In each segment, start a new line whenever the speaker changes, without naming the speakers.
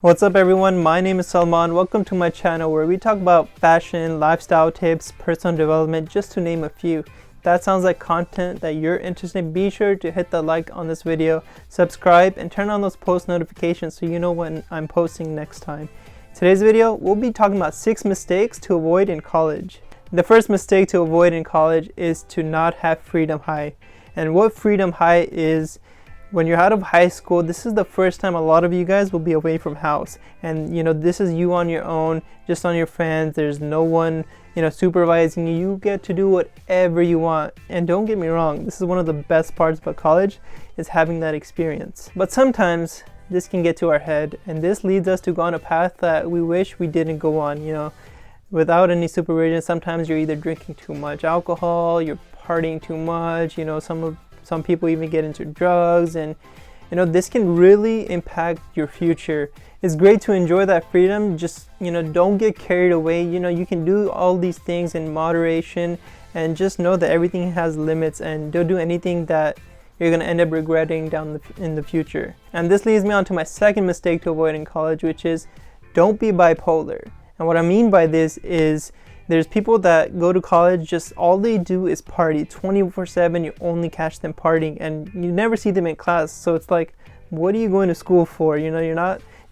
What's up everyone, my name is Salman. Welcome to my channel where we talk about fashion, lifestyle tips, personal development, just to name a few. If that sounds like content that you're interested in, be sure to hit the like on this video, subscribe, and turn on those post notifications so you know when I'm posting next time. Today's video, we'll be talking about 6 mistakes to avoid in college. The first mistake to avoid in college is to not have freedom high. And what freedom high is, when you're out of high school, this is the first time a lot of you guys will be away from house. And this is you on your own, just on your friends. There's no one, supervising you. You get to do whatever you want. And don't get me wrong, this is one of the best parts about college, is having that experience. But sometimes this can get to our head, and this leads us to go on a path that we wish we didn't go on. Without any supervision, sometimes you're either drinking too much alcohol, you're partying too much, some people even get into drugs, and this can really impact your future. It's great to enjoy that freedom, just don't get carried away. You can do all these things in moderation, and just know that everything has limits, and don't do anything that you're going to end up regretting in the future. And this leads me on to my second mistake to avoid in college, which is don't be bipolar. And what I mean by this is, there's people that go to college, just all they do is party 24/7. You only catch them partying and you never see them in class. So it's like, what are you going to school for? You're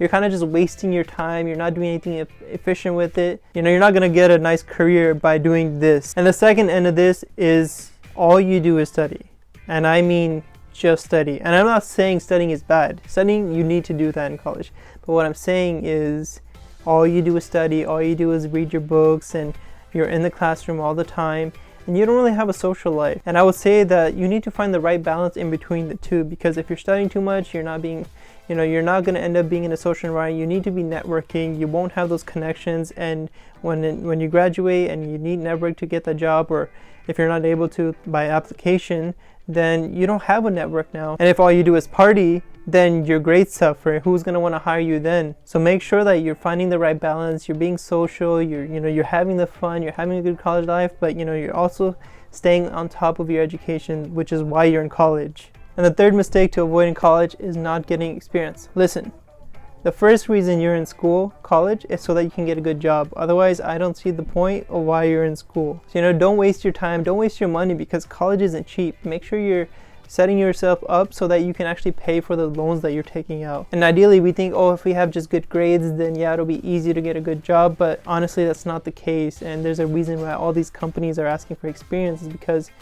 kind of just wasting your time. You're not doing anything efficient with it. You're not going to get a nice career by doing this. And the second end of this is all you do is study. And I mean just study. And I'm not saying studying is bad. Studying, you need to do that in college. But what I'm saying is, all you do is study, all you do is read your books, and you're in the classroom all the time, and you don't really have a social life. And I would say that you need to find the right balance in between the two, because if you're studying too much, you're not going to end up being in a social environment. You need to be networking. You won't have those connections, and when you graduate and you need network to get the job, or if you're not able to by application, then you don't have a network now. And if all you do is party, then your grades suffer. Who's going to want to hire you then? So make sure that you're finding the right balance. You're being social, you're having the fun, you're having a good college life, but you're also staying on top of your education, which is why you're in college. And the third mistake to avoid in college is not getting experience. Listen, the first reason you're in college, is so that you can get a good job. Otherwise, I don't see the point of why you're in school. So, don't waste your time, don't waste your money, because college isn't cheap. Make sure you're setting yourself up so that you can actually pay for the loans that you're taking out. And ideally, we think, if we have just good grades, then yeah, it'll be easy to get a good job. But honestly, that's not the case. And there's a reason why all these companies are asking for experience, is because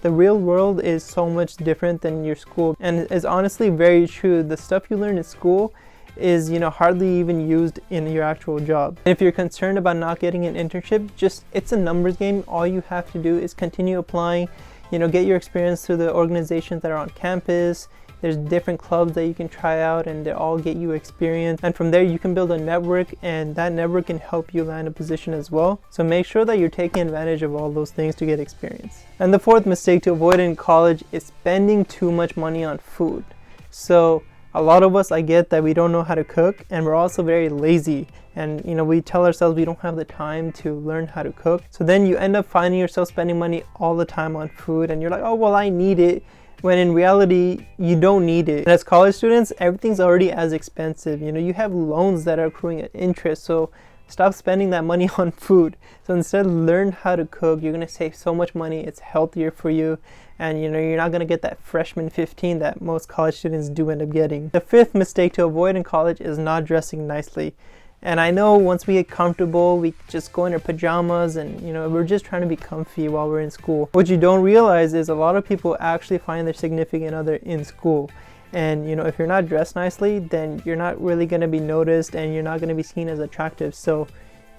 the real world is so much different than your school. And it's honestly very true. The stuff you learn in school is hardly even used in your actual job. And if you're concerned about not getting an internship, it's a numbers game. All you have to do is continue applying, get your experience through the organizations that are on campus. There's different clubs that you can try out, and they all get you experience. And from there you can build a network, and that network can help you land a position as well. So make sure that you're taking advantage of all those things to get experience. And the fourth mistake to avoid in college is spending too much money on food. So a lot of us, I get that we don't know how to cook, and we're also very lazy. And we tell ourselves we don't have the time to learn how to cook. So then you end up finding yourself spending money all the time on food, and you're like, oh, well, I need it. When in reality, you don't need it. And as college students, everything's already as expensive. You have loans that are accruing at interest. So stop spending that money on food. So instead, learn how to cook. You're going to save so much money. It's healthier for you. And you're not going to get that freshman 15 that most college students do end up getting. The fifth mistake to avoid in college is not dressing nicely. And I know once we get comfortable, we just go in our pajamas, and we're just trying to be comfy while we're in school. What you don't realize is a lot of people actually find their significant other in school. And if you're not dressed nicely, then you're not really going to be noticed, and you're not going to be seen as attractive. So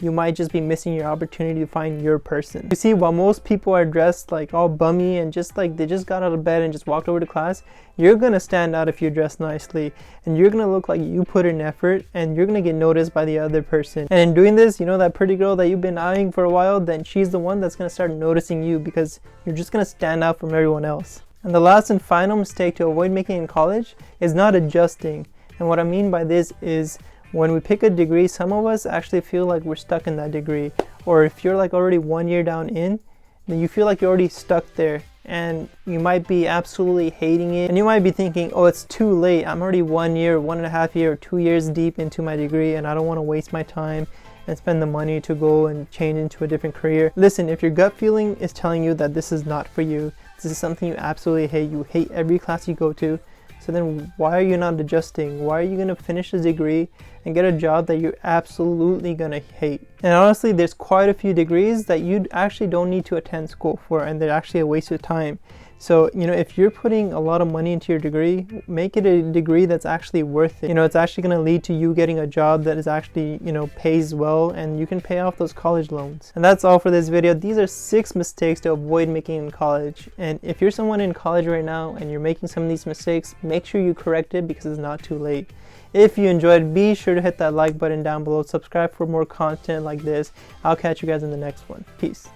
you might just be missing your opportunity to find your person. You see, while most people are dressed like all bummy and just like they just got out of bed and just walked over to class, you're gonna stand out if you're dressed nicely, and you're gonna look like you put in effort, and you're gonna get noticed by the other person. And in doing this, that pretty girl that you've been eyeing for a while, then she's the one that's gonna start noticing you, because you're just gonna stand out from everyone else. And the last and final mistake to avoid making in college is not adjusting. And what I mean by this is, when we pick a degree, some of us actually feel like we're stuck in that degree. Or if you're like already 1 year down in, then you feel like you're already stuck there. and you might be absolutely hating it, and you might be thinking, oh, it's too late. I'm already 1 year, 1.5 years, 2 years deep into my degree, and I don't want to waste my time and spend the money to go and change into a different career. Listen, if your gut feeling is telling you that this is not for you, this is something you absolutely hate, you hate every class you go to, so then why are you not adjusting? Why are you going to finish a degree and get a job that you're absolutely going to hate? And honestly, there's quite a few degrees that you actually don't need to attend school for, and they're actually a waste of time. So, if you're putting a lot of money into your degree, make it a degree that's actually worth it. It's actually going to lead to you getting a job that is actually, pays well, and you can pay off those college loans. And that's all for this video. These are 6 mistakes to avoid making in college. And if you're someone in college right now and you're making some of these mistakes, make sure you correct it because it's not too late. If you enjoyed, be sure to hit that like button down below. Subscribe for more content like this. I'll catch you guys in the next one. Peace.